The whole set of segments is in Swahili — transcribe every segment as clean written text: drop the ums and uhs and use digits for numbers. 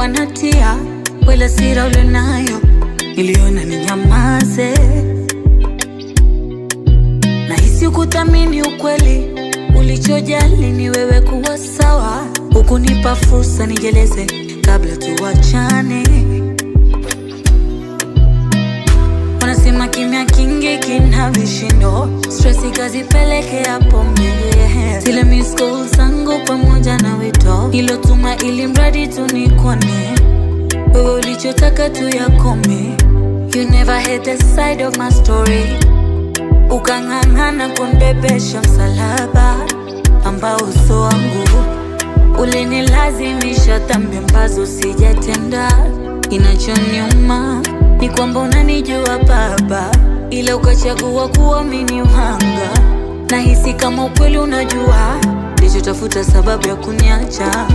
nilikuwa natia wala sira ulionayo, niliona ninyamaze. Nahisi ukuthamini ukweli, ulichojali ni wewe kuwa sawa. Hukunipa fursa nijeleze kabla tuwachane. Wanasema kimya kingi kina vishindo, stressi kazipelekea pombe. Zile miss calls zangu pamoja na wito nilotuma ili mradi tu nikone. Wewe ulichotaka tu yakome. You never had the side of my story. Ukang'ang'ana kunibebesha msalaba ambao uso wangu. Ulinilazimisha dhambi ambazo sijatenda. Inachoniuma ni kwamba unanijua baba, ila ukachagua kuamini uhanga. Nahisi kama ukweli unajua, nilichotafuta sababu ya kuniacha.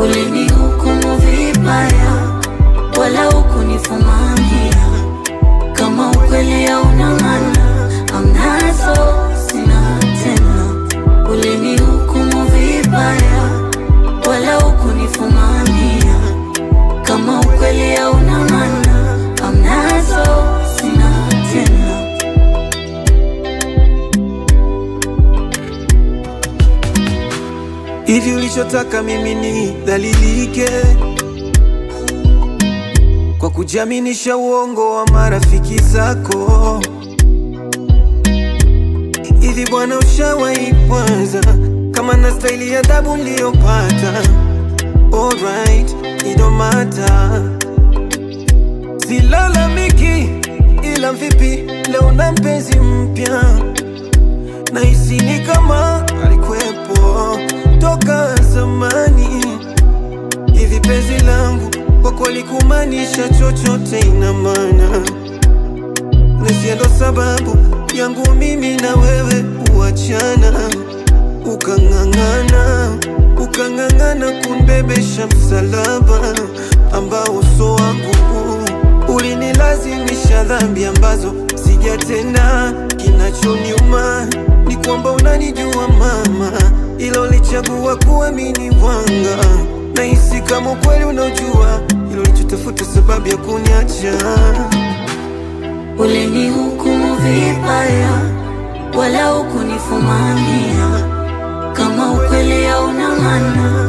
Ulinihukumu vibaya, wala hukunifumania. Kama ukweli hauna maana, amnazo sina tena. Ulinihukumu vibaya, wala hukunifumania. Kama ukweli hauna maana, amnazo sina tena. Hivi ulichotaka mimi ni dhalilike kwa kujiaminisha uongo wa marafiki zako? Hivi bwana ushawahi kwanza kama na staili ya adabu niliyopata? Alright, it don't matter. Silalamiki, ila vipi leo na mpenzi mpya? Nahisi ni kama alikuwepo toka zamani. Hivi penzi langu kwako likumanisha chochote? Ina maana nisi ndo sababu yangu mimi na wewe kuachana. Ukang'ang'ana kunibebesha msalaba ambao uso wangu. Ulinilazimisha dhambi ambazo sijatenda. Kinachoniuma ni kwamba unanijua mama, ila ulichagua kuamini wanga. Nahisi kama ukweli unajua, ila ulichotafuta sababu ya kuniacha. Ulinihukumu vibaya, wala hukunifumania. Kama ukweli hauna maana,